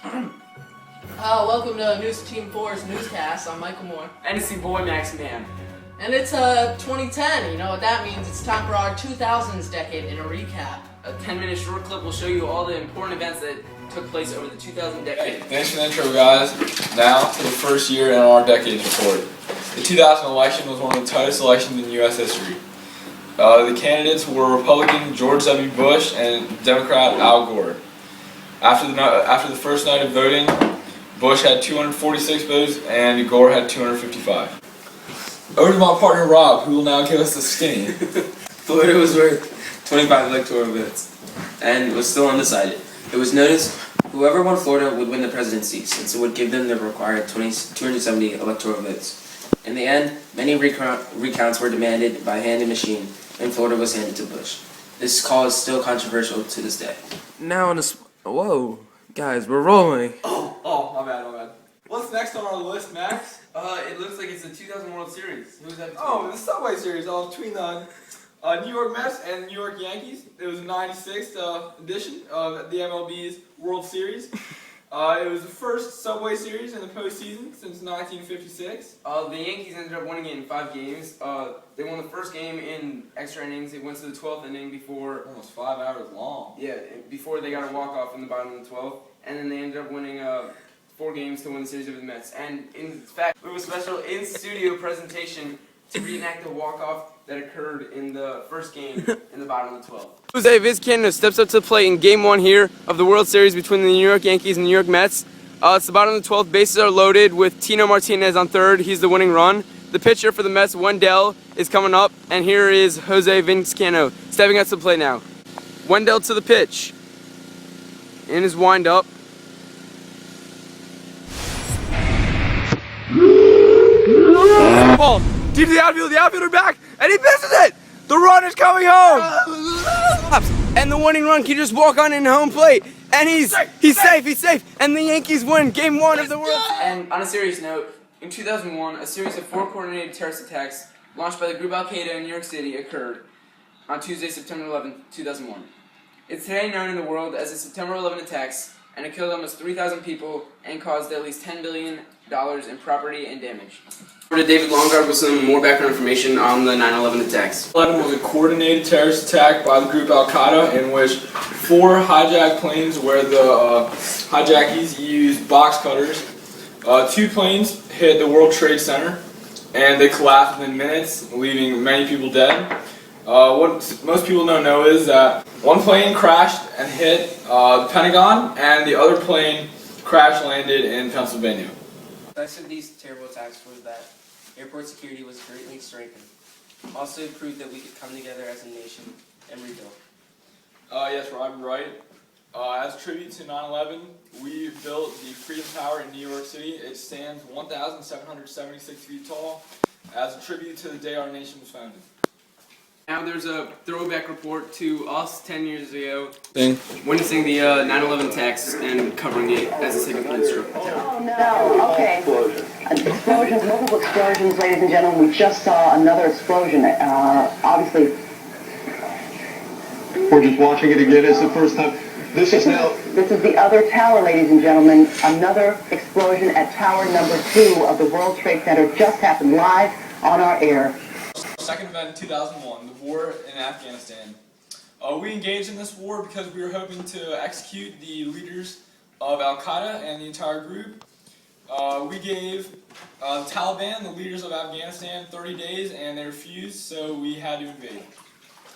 Welcome to News Team 4's newscast. I'm Michael Moore. And it's your boy Max Man. And it's 2010. You know what that means? It's time for our 2000s decade in a recap. A 10-minute short clip will show you all the important events that took place over the 2000 decade. Thanks for the intro, guys. Now to the first year in our decade report. The 2000 election was one of the tightest elections in U.S. history. The candidates were Republican George W. Bush and Democrat Al Gore. After the first night of voting, Bush had 246 votes and Gore had 255. Over to my partner Rob, who will now give us the skinny. Florida was worth 25 electoral votes and was still undecided. It was noticed whoever won Florida would win the presidency, since it would give them the required 270 electoral votes. In the end, many recounts were demanded by hand and machine, and Florida was handed to Bush. This call is still controversial to this day. Now whoa, guys, we're rolling. Oh, my bad. What's next on our list, Max? It looks like it's the 2000 World Series. Who's that? Oh, the Subway Series between the New York Mets and New York Yankees. It was the 96th edition of the MLB's World Series. It was the first Subway Series in the postseason since 1956. The Yankees ended up winning it in 5 games. They won the first game in extra innings. It went to the 12th inning before. Almost 5 hours long. Yeah, before they got a walk-off in the bottom of the 12th, and then they ended up winning 4 games to win the series over the Mets. And in fact, we have a special in-studio presentation to reenact the walk-off that occurred in the first game in the bottom of the 12th. Jose Vizcaino steps up to the plate in Game 1 here of the World Series between the New York Yankees and the New York Mets. It's the bottom of the 12th. Bases are loaded with Tino Martinez on third. He's the winning run. The pitcher for the Mets, Wendell, is coming up, and here is Jose Vizcaino stepping up to the plate now. Wendell to the pitch. In his windup. Ball deep to the outfielder back, and he misses it! The run is coming home! And the winning run can just walk on in home plate, and he's safe, and the Yankees win Game 1 of the World Series. And on a serious note, in 2001, a series of 4 coordinated terrorist attacks launched by the group Al-Qaeda in New York City occurred on Tuesday, September 11, 2001. It's today known in the world as the September 11 attacks, and it killed almost 3,000 people and caused at least $10 billion in property and damage. To David Longard with some more background information on the 9/11 attacks. 9/11 was a coordinated terrorist attack by the group Al-Qaeda in which 4 hijacked planes where the hijackees used box cutters. 2 planes hit the World Trade Center and they collapsed within minutes, leaving many people dead. What most people don't know is that one plane crashed and hit the Pentagon and the other plane crash landed in Pennsylvania. The effects of these terrible attacks was that airport security was greatly strengthened. Also, it proved that we could come together as a nation and rebuild. Yes, Rob, you're right. As a tribute to 9/11, we built the Freedom Tower in New York City. It stands 1,776 feet tall as a tribute to the day our nation was founded. Now there's a throwback report to us 10 years ago, Thing. witnessing the 9/11 attacks and covering it as a civic minister. Oh, no, okay. Explosions, multiple explosions, ladies and gentlemen. We just saw another explosion. Obviously, We're just watching it again. It's the first time. This is the other tower, ladies and gentlemen. Another explosion at tower number 2 of the World Trade Center just happened live on our air. Second event in 2001, the war in Afghanistan. We engaged in this war because we were hoping to execute the leaders of Al-Qaeda and the entire group. We gave the Taliban, the leaders of Afghanistan, 30 days and they refused, so we had to invade.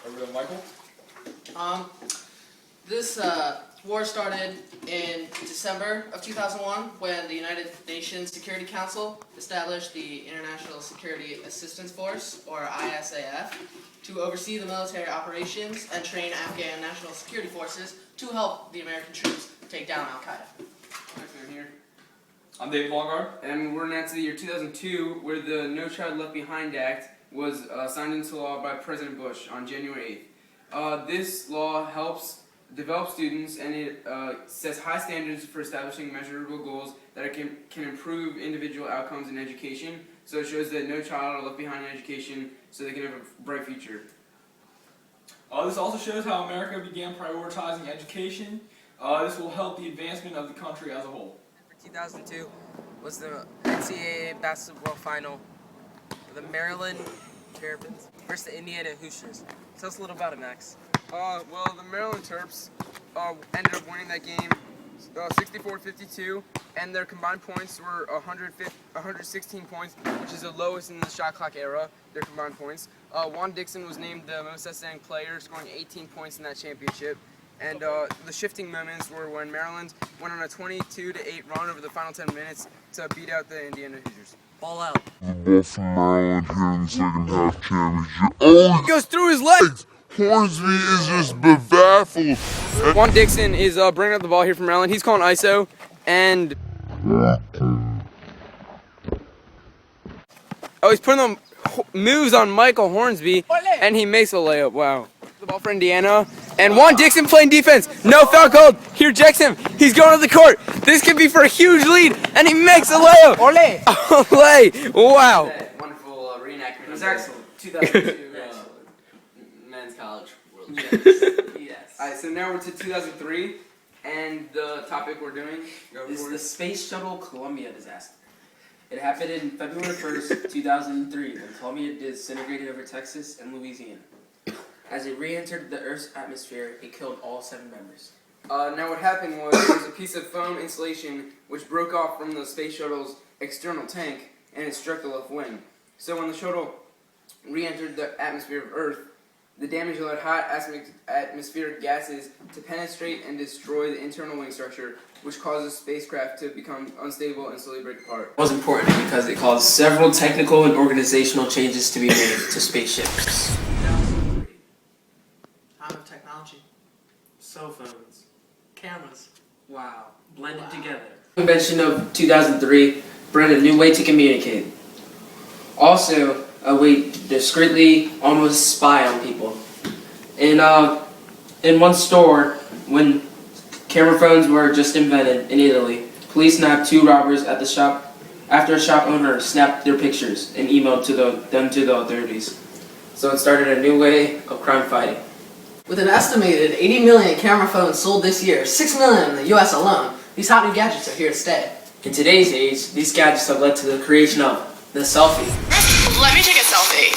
Over to Michael. This war started in December of 2001 when the United Nations Security Council established the International Security Assistance Force, or ISAF, to oversee the military operations and train Afghan national security forces to help the American troops take down Al-Qaeda. Here. I'm David Longard. And we're now to the year 2002, where the No Child Left Behind Act was signed into law by President Bush on January 8th. This law helps develop students, and it sets high standards for establishing measurable goals that can improve individual outcomes in education. So it shows that no child are left behind in education, so they can have a bright future. This also shows how America began prioritizing education This will help the advancement of the country as a whole. 2002 was the NCAA basketball final. The Maryland Terrapins versus the Indiana Hoosiers. Tell us a little about it, Max. Well, the Maryland Terps ended up winning that game 64-52, and their combined points were 116 points, which is the lowest in the shot clock era, their combined points. Juan Dixon was named the most outstanding player, scoring 18 points in that championship. And the shifting moments were when Maryland went on a 22-8 run over the final 10 minutes to beat out the Indiana Hoosiers. Ball out. The ball from Maryland here in the second half championship. Oh, It goes through his legs! Hornsby is just bebaffled. Juan Dixon is bringing up the ball here from Maryland. He's calling ISO, and he's putting them moves on Michael Hornsby, and he makes a layup. Wow. The ball for Indiana, and Juan Dixon playing defense. No foul called. He rejects him. He's going to the court. This could be for a huge lead, and he makes a layup. Ole! Ole! Wow. That wonderful reenactment. It was excellent. 2002 men's college world. Yes. Alright, so now we're to 2003, and the topic we're doing Is the Space Shuttle Columbia disaster. It happened in February 1st, 2003, when Columbia disintegrated over Texas and Louisiana. As it re-entered the Earth's atmosphere, it killed all 7 members. Now what happened was there was a piece of foam insulation which broke off from the space shuttle's external tank, and it struck the left wing. So when the shuttle re-entered the atmosphere of Earth, the damage allowed hot atmospheric gases to penetrate and destroy the internal wing structure, which causes spacecraft to become unstable and slowly break apart. It was important because it caused several technical and organizational changes to be made to spaceships. 2003. Time of technology. Cell phones. Cameras. Wow. Blended together. The invention of 2003 bred a new way to communicate. Also, a way to discreetly almost spy on people. In one store, when camera phones were just invented in Italy, police nabbed 2 robbers at the shop after a shop owner snapped their pictures and emailed them to the authorities. So it started a new way of crime fighting. With an estimated 80 million camera phones sold this year, 6 million in the US alone, these hot new gadgets are here to stay. In today's age, these gadgets have led to the creation of the selfie. Let me take a selfie.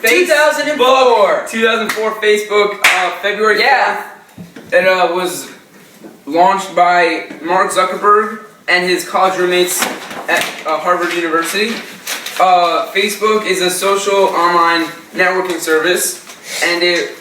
2004! 2004 Facebook, February 4th. Yeah. It was launched by Mark Zuckerberg and his college roommates at Harvard University. Facebook is a social online networking service, and it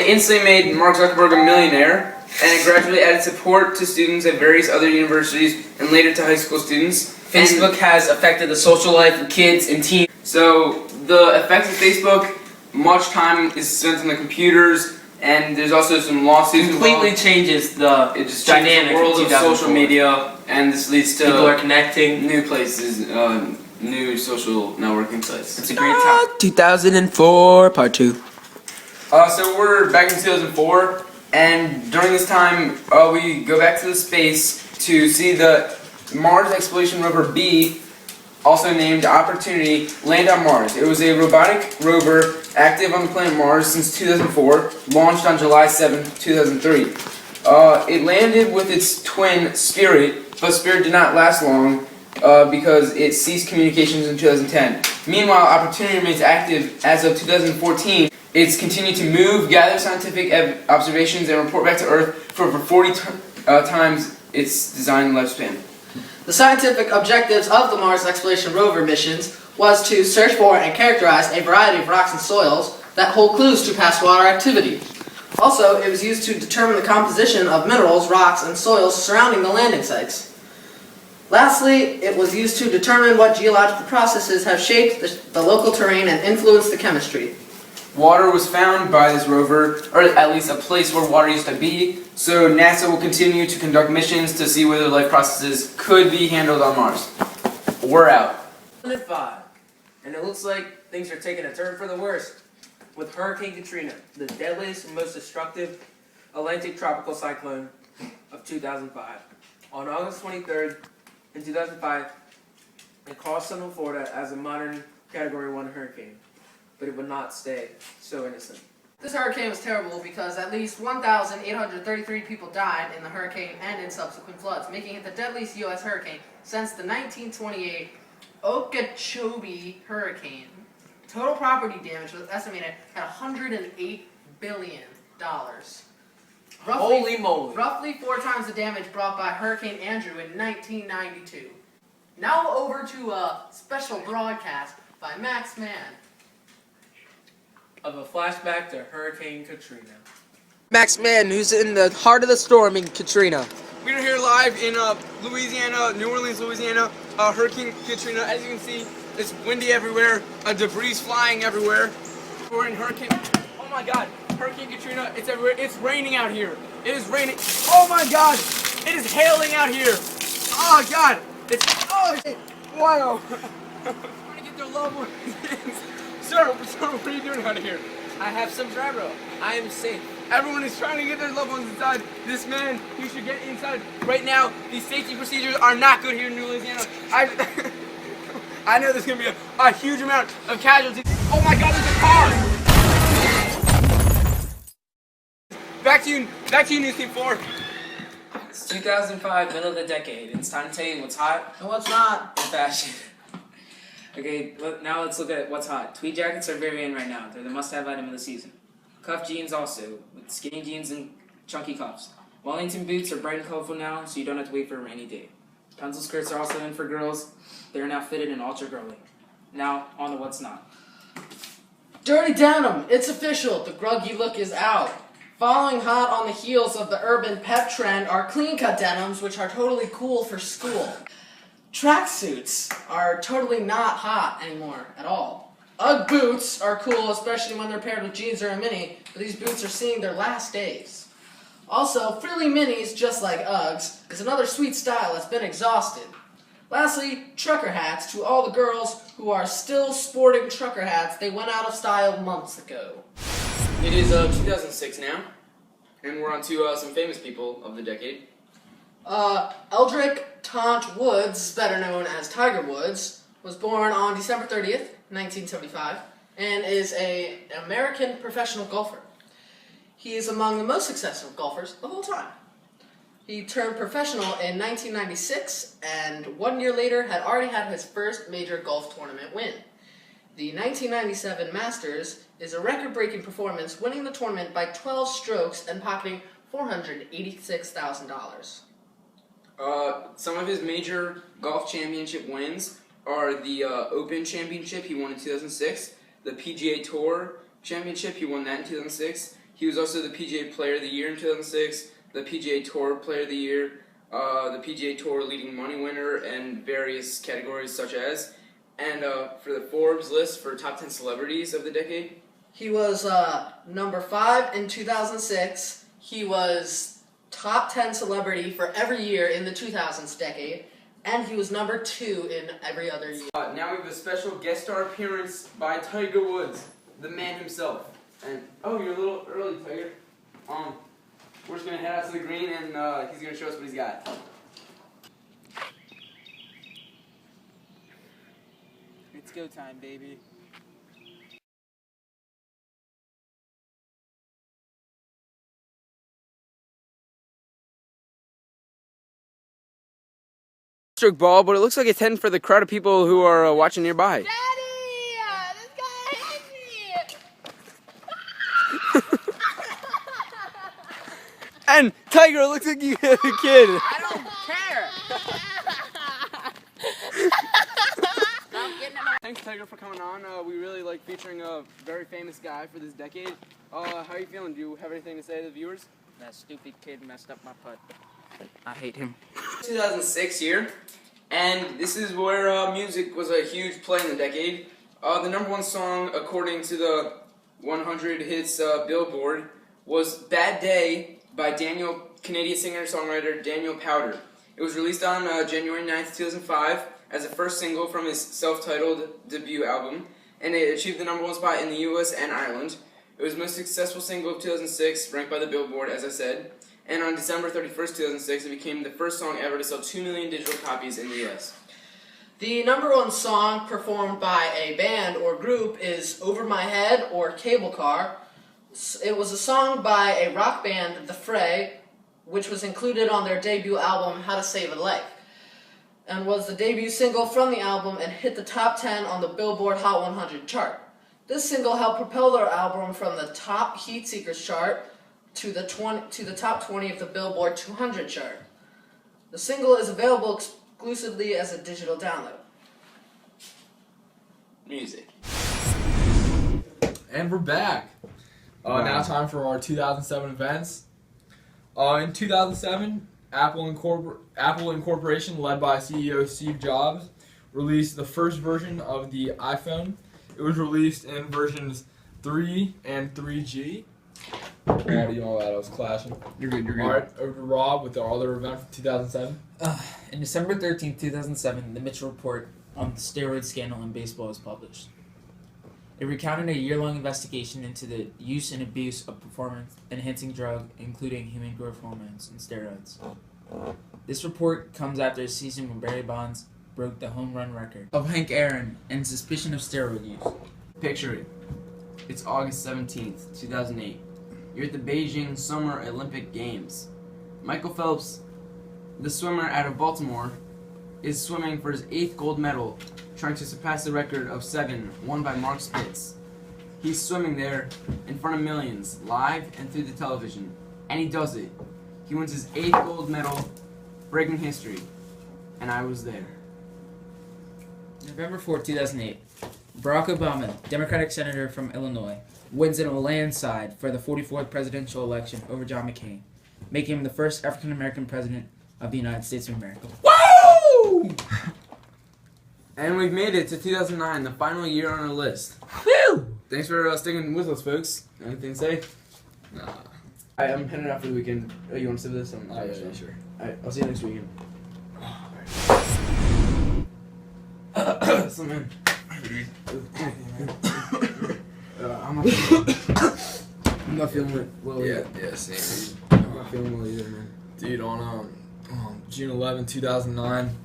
instantly made Mark Zuckerberg a millionaire, and it gradually added support to students at various other universities and later to high school students. Facebook has affected the social life of kids and teens. So the effects of Facebook, much time is spent on the computers, and there's also some lawsuits Completely involved. changes the It just changes dynamic the world of of social 2004. media, and this leads to People are connecting. new places, new social networking sites. It's a great time. 2004, part 2. So we're back in 2004, and during this time, we go back to the space to see the Mars Exploration Rover B, also named Opportunity, land on Mars. It was a robotic rover active on the planet Mars since 2004, launched on July 7, 2003. It landed with its twin, Spirit, but Spirit did not last long because it ceased communications in 2010. Meanwhile, Opportunity remains active as of 2014. It's continued to move, gather scientific observations, and report back to Earth for over 40 times its design lifespan. The scientific objectives of the Mars Exploration Rover missions was to search for and characterize a variety of rocks and soils that hold clues to past water activity. Also, it was used to determine the composition of minerals, rocks, and soils surrounding the landing sites. Lastly, it was used to determine what geological processes have shaped the local terrain and influenced the chemistry. Water was found by this rover, or at least a place where water used to be, so NASA will continue to conduct missions to see whether life processes could be handled on Mars. We're out. 2005. And it looks like things are taking a turn for the worst. With Hurricane Katrina, the deadliest and most destructive Atlantic tropical cyclone of 2005. On August 23rd, in 2005, it crossed Central Florida as a modern Category 1 hurricane. but it would not stay so innocent. This hurricane was terrible because at least 1,833 people died in the hurricane and in subsequent floods, making it the deadliest U.S. hurricane since the 1928 Okeechobee hurricane. Total property damage was estimated at $108 billion. Holy moly. Roughly 4 times the damage brought by Hurricane Andrew in 1992. Now over to a special broadcast by Max Mann. Of a flashback to Hurricane Katrina. Max Mann, who's in the heart of the storm in Katrina. We're here live in Louisiana, New Orleans, Louisiana. Hurricane Katrina. As you can see, it's windy everywhere. Debris flying everywhere. We're in Hurricane. Oh my God! Hurricane Katrina. It's everywhere. It's raining out here. It is raining. Oh my God! It is hailing out here. Oh God! It's wow. Trying to get their loved ones. Sir, what are you doing out here? I have some dry rope. I am safe. Everyone is trying to get their loved ones inside. This man, you should get inside right now. These safety procedures are not good here in Louisiana. I know there's gonna be a huge amount of casualties. Oh my God, there's a car! Back to you, News Team 4. It's 2005, middle of the decade. It's time to tell you what's hot And what's not? in fashion. Okay, now let's look at what's hot. Tweed jackets are very in right now. They're the must-have item of the season. Cuff jeans also, with skinny jeans and chunky cuffs. Wellington boots are bright and colorful now, so you don't have to wait for a rainy day. Pencil skirts are also in for girls. They're now fitted and ultra girly. Now, on to what's not. Dirty denim, it's official. The gruggy look is out. Following hot on the heels of the urban pep trend are clean-cut denims, which are totally cool for school. Tracksuits are totally not hot anymore at all. Ugg boots are cool, especially when they're paired with jeans or a mini, but these boots are seeing their last days. Also, frilly minis, just like Uggs, is another sweet style that's been exhausted. Lastly, trucker hats. To all the girls who are still sporting trucker hats, they went out of style months ago. It is 2006 now, and we're on to some famous people of the decade. Eldrick Taunt Woods, better known as Tiger Woods, was born on December 30th, 1975, and is an American professional golfer. He is among the most successful golfers of all time. He turned professional in 1996, and 1 year later had already had his first major golf tournament win. The 1997 Masters is a record-breaking performance, winning the tournament by 12 strokes and pocketing $486,000. Some of his major golf championship wins are the Open Championship he won in 2006, the PGA Tour Championship, he won that in 2006. He was also the PGA Player of the Year in 2006, the PGA Tour Player of the Year, the PGA Tour Leading Money Winner, and various categories such as. And for the Forbes list for top 10 celebrities of the decade, He was number 5 in 2006. He was top 10 celebrity for every year in the 2000s decade, and he was number 2 in every other year. now we have a special guest star appearance by Tiger Woods, the man himself. And oh, you're a little early, Tiger. We're just gonna head out to the green, and he's gonna show us what he's got. It's go time, baby. Stroke ball, but it looks like it's heading for the crowd of people who are watching nearby. Daddy! This guy hit me! And Tiger, it looks like you hit a kid. I don't care! Thanks, Tiger, for coming on. We really like featuring a very famous guy for this decade. How are you feeling? Do you have anything to say to the viewers? That stupid kid messed up my putt. I hate him. 2006 year, and this is where music was a huge play in the decade. The number one song, according to the 100 Hits Billboard, was "Bad Day" by Canadian singer-songwriter Daniel Powter. It was released on January 9th, 2005, as the first single from his self-titled debut album, and it achieved the number one spot in the U.S. and Ireland. It was the most successful single of 2006, ranked by the Billboard, as I said. And on December 31st, 2006, it became the first song ever to sell 2 million digital copies in the U.S. The number one song performed by a band or group is Over My Head or Cable Car. It was a song by a rock band, The Fray, which was included on their debut album, How to Save a Leg, and was the debut single from the album and hit the top 10 on the Billboard Hot 100 chart. This single helped propel their album from the top Heat Seekers chart to the top 20 of the Billboard 200 chart. The single is available exclusively as a digital download. Music. And we're back. Now time for our 2007 events. In 2007, Apple Incorporation, led by CEO Steve Jobs, released the first version of the iPhone. It was released in versions 3 and 3G. You know that I was clashing. You're good. Alright, over to Rob with our other event from 2007. In December 13, 2007, the Mitchell Report on the steroid scandal in baseball was published. It recounted a year-long investigation into the use and abuse of performance-enhancing drugs, including human growth hormones and steroids. This report comes after a season when Barry Bonds broke the home run record of Hank Aaron in suspicion of steroid use. Picture it. It's August 17th, 2008. You're at the Beijing Summer Olympic Games. Michael Phelps, the swimmer out of Baltimore, is swimming for his 8th gold medal, trying to surpass the record of 7 won by Mark Spitz. He's swimming there in front of millions, live and through the television. And he does it. He wins his 8th gold medal, breaking history. And I was there. November 4, 2008, Barack Obama, Democratic Senator from Illinois, wins in a landslide for the 44th presidential election over John McCain, making him the first African-American president of the United States of America. Woo! And we've made it to 2009, the final year on our list. Woo! Thanks for sticking with us, folks. Anything to say? Nah. I'm heading out for the weekend. Oh, you want to sit with us? Yeah, sure. Alright, I'll see you next weekend. So, man. I'm not feeling it well. Yeah, same. I'm not feeling well either, man. Dude, on June 11, 2009,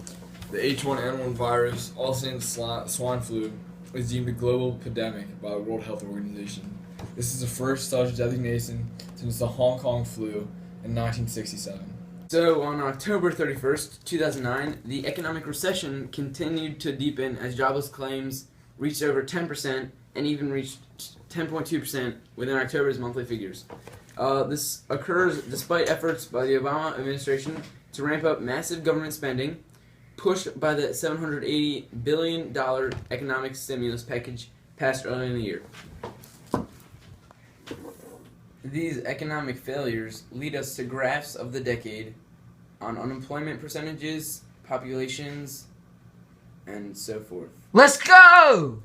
the H1N1 virus, also named swine flu, was deemed a global pandemic by the World Health Organization. This is the first such designation since the Hong Kong flu in 1967. So, on October 31st, 2009, the economic recession continued to deepen as jobless claims reached over 10% and even reached 10.2% within October's monthly figures. This occurs despite efforts by the Obama administration to ramp up massive government spending, pushed by the $780 billion economic stimulus package passed earlier in the year. These economic failures lead us to graphs of the decade on unemployment percentages, populations, and so forth. Let's go!